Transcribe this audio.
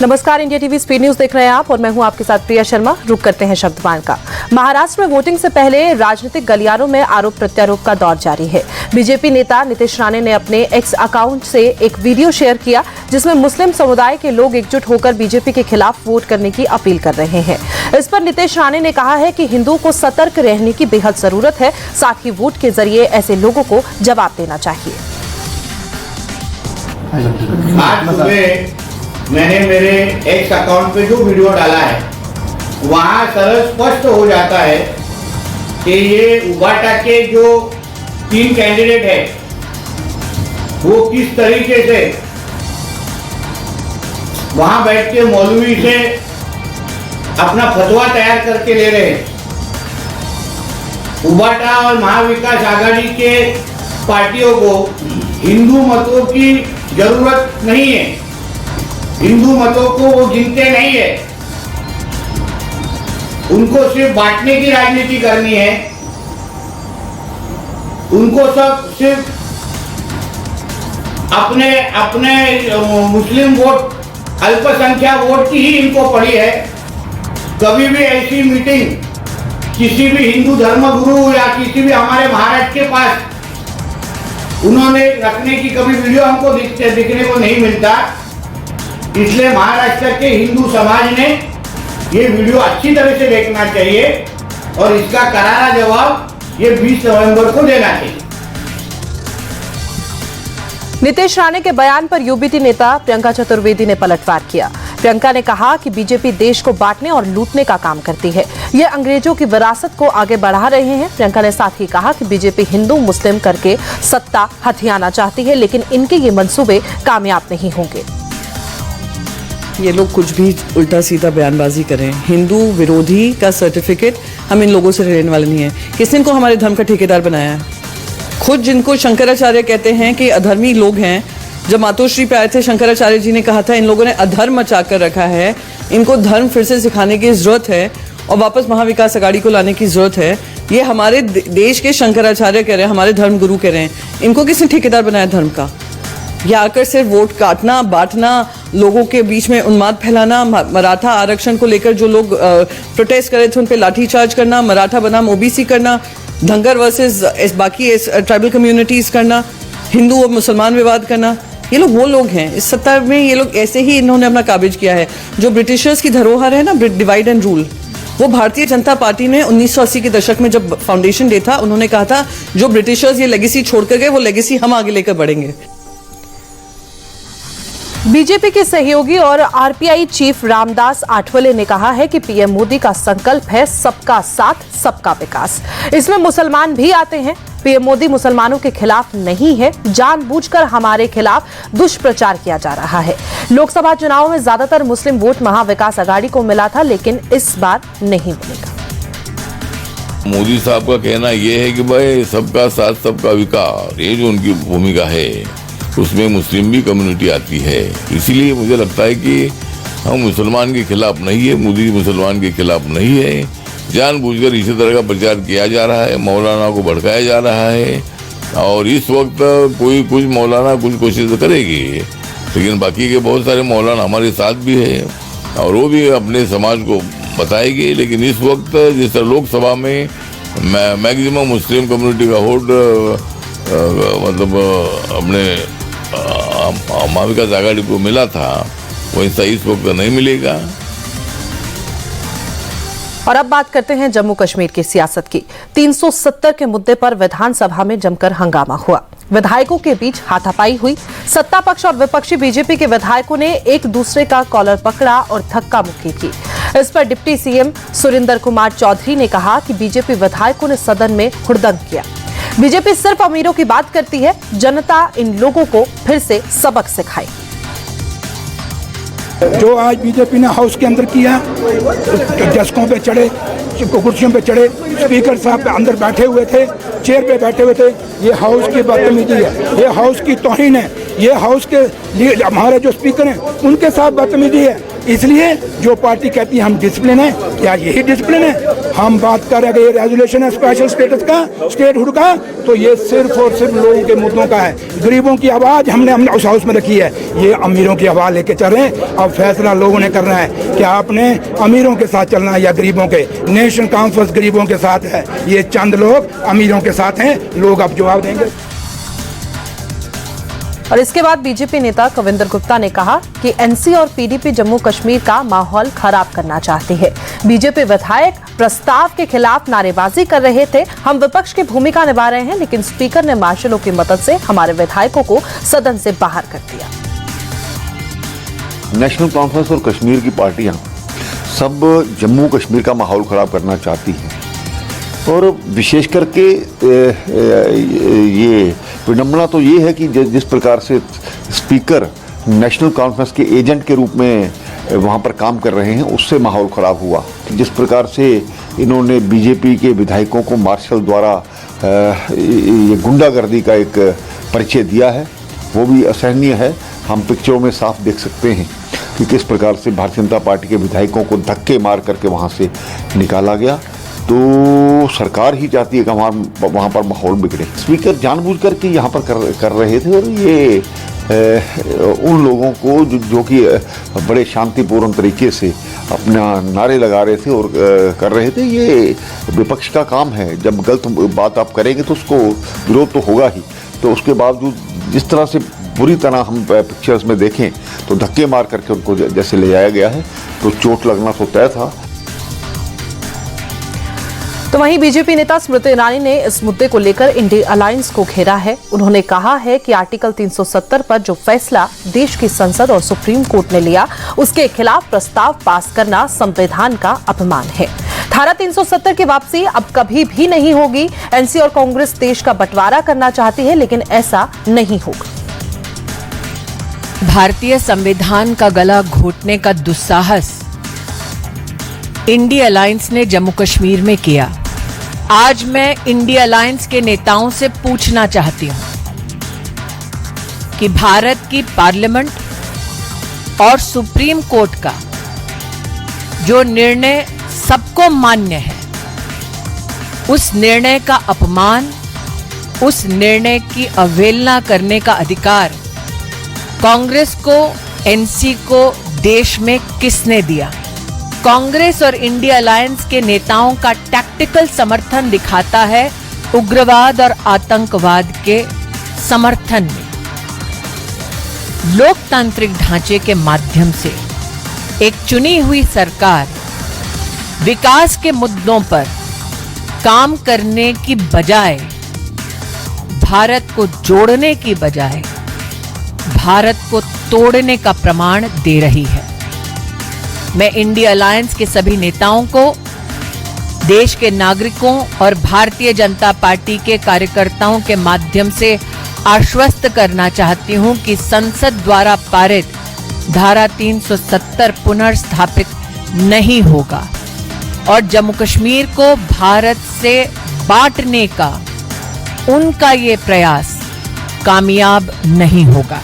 नमस्कार, India TV speed news देख रहे हैं आप और मैं हूं आपके साथ प्रिया शर्मा। रुक करते हैं शब्दवान का। महाराष्ट्र में वोटिंग से पहले राजनीतिक गलियारों में आरोप प्रत्यारोप का दौर जारी है। बीजेपी नेता नीतीश राणे ने अपने एक्स अकाउंट से एक वीडियो शेयर किया जिसमें मुस्लिम समुदाय के लोग एकजुट होकर बीजेपी के खिलाफ वोट करने की अपील कर रहे हैं। इस पर नीतीश राणे ने कहा है कि हिंदुओं को सतर्क रहने की बेहद जरूरत है, साथ ही वोट के जरिए ऐसे लोगों को जवाब देना चाहिए। मैंने मेरे एक्स अकाउंट पे जो वीडियो डाला है वहाँ सरल स्पष्ट हो जाता है कि ये उबाटा के जो 3 कैंडिडेट है वो किस तरीके से वहाँ बैठ के मौलवी से अपना फतवा तैयार करके ले रहे हैं। उबाटा और महाविकास आघाड़ी के पार्टियों को हिंदू मतों की जरूरत नहीं है, हिंदू मतों को वो गिनते नहीं है, उनको सिर्फ बांटने की राजनीति करनी है। उनको सब सिर्फ अपने अपने मुस्लिम वोट, अल्पसंख्यक वोट की ही इनको पड़ी है। कभी भी ऐसी मीटिंग किसी भी हिंदू धर्मगुरु या किसी भी हमारे महाराष्ट्र के पास उन्होंने रखने की कभी वीडियो हमको दिखने को नहीं मिलता। इसलिए महाराष्ट्र के हिंदू समाज ने ये वीडियो अच्छी तरह से देखना चाहिए और इसका करारा जवाब ये 20 नवंबर को देना चाहिए। नीतीश राणे के बयान पर यूबीटी नेता प्रियंका चतुर्वेदी ने पलटवार किया। प्रियंका ने कहा कि बीजेपी देश को बांटने और लूटने का काम करती है, ये अंग्रेजों की विरासत को आगे बढ़ा रहे हैं। प्रियंका ने साथ ही कहा कि बीजेपी हिंदू मुस्लिम करके सत्ता हथियाना चाहती है, लेकिन इनके ये मंसूबे कामयाब नहीं होंगे। ये लोग कुछ भी उल्टा सीधा बयानबाजी करें, हिंदू विरोधी का सर्टिफिकेट हम इन लोगों से लेने वाले नहीं है। किसने इनको हमारे धर्म का ठेकेदार बनाया है? खुद जिनको शंकराचार्य कहते हैं कि अधर्मी लोग हैं, जब मातोश्री पे आए थे शंकराचार्य जी ने कहा था इन लोगों ने अधर्म मचा कर रखा है, इनको धर्म फिर से सिखाने की जरूरत है और वापस महाविकास आघाड़ी को लाने की जरूरत है। ये हमारे देश के शंकराचार्य कह रहे हैं, हमारे धर्म गुरु कह रहे हैं। इनको किसने ठेकेदार बनाया धर्म का? या आकर सिर्फ वोट काटना, बांटना, लोगों के बीच में उन्माद फैलाना, मराठा आरक्षण को लेकर जो लोग प्रोटेस्ट कर रहे थे उन पे लाठीचार्ज करना, मराठा बनाम ओबीसी करना, धनगर वर्सेस बाकी ट्राइबल कम्युनिटीज करना, हिंदू और मुसलमान विवाद करना, ये लोग वो लोग हैं। इस सत्ता में ये लोग ऐसे ही इन्होंने अपना काबिज किया है। जो ब्रिटिशर्स की धरोहर है ना, डिवाइड एंड रूल, वो भारतीय जनता पार्टी ने 1980 के दशक में जब फाउंडेशन डे था उन्होंने कहा था जो ब्रिटिशर्स ये लेगेसी छोड़कर गए वो लेगेसी हम आगे लेकर बढ़ेंगे। बीजेपी के सहयोगी और आरपीआई चीफ रामदास आठवले ने कहा है कि पीएम मोदी का संकल्प है सबका साथ सबका विकास। इसमें मुसलमान भी आते हैं। पीएम मोदी मुसलमानों के खिलाफ नहीं है, जानबूझकर हमारे खिलाफ दुष्प्रचार किया जा रहा है। लोकसभा चुनाव में ज्यादातर मुस्लिम वोट महाविकास आघाड़ी को मिला था, लेकिन इस बार नहीं मिलेगा। मोदी साहब का कहना यह है कि भाई सबका साथ सबका विकास, ये जो उनकी भूमिका है उसमें मुस्लिम भी कम्युनिटी आती है। इसीलिए मुझे लगता है कि हम मुसलमान के खिलाफ नहीं है, मोदी मुसलमान के खिलाफ नहीं है। जानबूझकर इसी तरह का प्रचार किया जा रहा है, मौलाना को भड़काया जा रहा है और इस वक्त कोई कुछ मौलाना कुछ कोशिश तो करेगी, लेकिन बाकी के बहुत सारे मौलाना हमारे साथ भी है और वो भी अपने समाज को बताएगी। लेकिन इस वक्त जिस तरह लोकसभा में मैक्सिमम मुस्लिम कम्युनिटी का वोट मतलब अपने महाविकास आघाड़ी को मिला था, वैसा इस वक्त नहीं मिलेगा। और अब बात करते हैं जम्मू कश्मीर की सियासत की। 370 के मुद्दे पर विधानसभा में जमकर हंगामा हुआ। विधायकों के बीच हाथापाई हुई। सत्ता पक्ष और विपक्षी बीजेपी के विधायकों ने एक दूसरे का कॉलर पकड़ा और धक्का मुक्की की। इस पर डिप्टी सीएम सुरेंद्र कुमार चौधरी ने कहा कि बीजेपी विधायकों ने सदन में हुड़दंग किया। बीजेपी सिर्फ अमीरों की बात करती है, जनता इन लोगों को फिर से सबक सिखाए। जो आज बीजेपी ने हाउस के अंदर किया, डेस्कों पे चढ़े, कुर्सियों पे चढ़े, स्पीकर साहब अंदर बैठे हुए थे, चेयर पे बैठे हुए थे, ये हाउस की बदतमीजी है, ये हाउस की तौहीन है, ये हाउस के हमारे जो स्पीकर हैं उनके साथ बदतमीजी है। इसलिए जो पार्टी कहती है हम डिसिप्लिन है, क्या यही डिसिप्लिन है? हम बात कर रहे हैं ये रेजोल्यूशन है स्पेशल स्टेटस का, स्टेटहुड का, तो ये सिर्फ और सिर्फ लोगों के मुद्दों का है। गरीबों की आवाज़ हमने उस हाउस में रखी है, ये अमीरों की आवाज़ लेके चल रहे हैं। अब फैसला लोगों ने करना है कि आपने अमीरों के साथ चलना है या गरीबों के। नेशनल कॉन्फ्रेंस गरीबों के साथ है, ये चंद लोग अमीरों के साथ हैं। लोग अब जवाब देंगे। और इसके बाद बीजेपी नेता कविंदर गुप्ता ने कहा कि एनसी और पीडीपी जम्मू कश्मीर का माहौल खराब करना चाहती है। बीजेपी विधायक प्रस्ताव के खिलाफ नारेबाजी कर रहे थे। हम विपक्ष की भूमिका निभा रहे हैं, लेकिन स्पीकर ने मार्शलों की मदद से हमारे विधायकों को सदन से बाहर कर दिया। नेशनल कॉन्फ्रेंस और कश्मीर की पार्टियां सब जम्मू कश्मीर का माहौल खराब करना चाहती हैं, और विशेष करके ये विडंबना तो ये है कि जिस प्रकार से स्पीकर नेशनल कॉन्फ्रेंस के एजेंट के रूप में वहाँ पर काम कर रहे हैं, उससे माहौल ख़राब हुआ। जिस प्रकार से इन्होंने बीजेपी के विधायकों को मार्शल द्वारा ये गुंडागर्दी का एक परिचय दिया है, वो भी असहनीय है। हम पिक्चरों में साफ देख सकते हैं कि किस प्रकार से भारतीय जनता पार्टी के विधायकों को धक्के मार करके वहाँ से निकाला गया। तो सरकार ही चाहती है कि वहाँ पर माहौल बिगड़े। स्पीकर जानबूझकर के यहाँ पर कर रहे थे, और ये उन लोगों को जो कि बड़े शांतिपूर्ण तरीके से अपना नारे लगा रहे थे और कर रहे थे। ये विपक्ष का काम है, जब गलत बात आप करेंगे तो उसको विरोध तो होगा ही। तो उसके बावजूद जिस तरह से बुरी तरह हम पिक्चर्स में देखें तो धक्के मार करके उनको जैसे ले जाया गया है, तो चोट लगना तो तय था। तो वहीं बीजेपी नेता स्मृति ईरानी ने इस मुद्दे को लेकर इंडिया अलायंस को घेरा है। उन्होंने कहा है कि आर्टिकल 370 पर जो फैसला देश की संसद और सुप्रीम कोर्ट ने लिया, उसके खिलाफ प्रस्ताव पास करना संविधान का अपमान है। धारा 370 की वापसी अब कभी भी नहीं होगी। एनसी और कांग्रेस देश का बंटवारा करना चाहती है, लेकिन ऐसा नहीं होगा। भारतीय संविधान का गला घोटने का दुस्साहस इंडिया अलायंस ने जम्मू कश्मीर में किया। आज मैं इंडिया अलायंस के नेताओं से पूछना चाहती हूं कि भारत की पार्लियामेंट और सुप्रीम कोर्ट का जो निर्णय सबको मान्य है, उस निर्णय का अपमान, उस निर्णय की अवहेलना करने का अधिकार कांग्रेस को, एनसी को देश में किसने दिया? कांग्रेस और इंडिया अलायंस के नेताओं का टैक्टिकल समर्थन दिखाता है उग्रवाद और आतंकवाद के समर्थन में। लोकतांत्रिक ढांचे के माध्यम से एक चुनी हुई सरकार विकास के मुद्दों पर काम करने की बजाय, भारत को जोड़ने की बजाय भारत को तोड़ने का प्रमाण दे रही है। मैं इंडिया अलायंस के सभी नेताओं को, देश के नागरिकों और भारतीय जनता पार्टी के कार्यकर्ताओं के माध्यम से आश्वस्त करना चाहती हूं कि संसद द्वारा पारित धारा 370 पुनर्स्थापित नहीं होगा और जम्मू कश्मीर को भारत से बांटने का उनका ये प्रयास कामयाब नहीं होगा।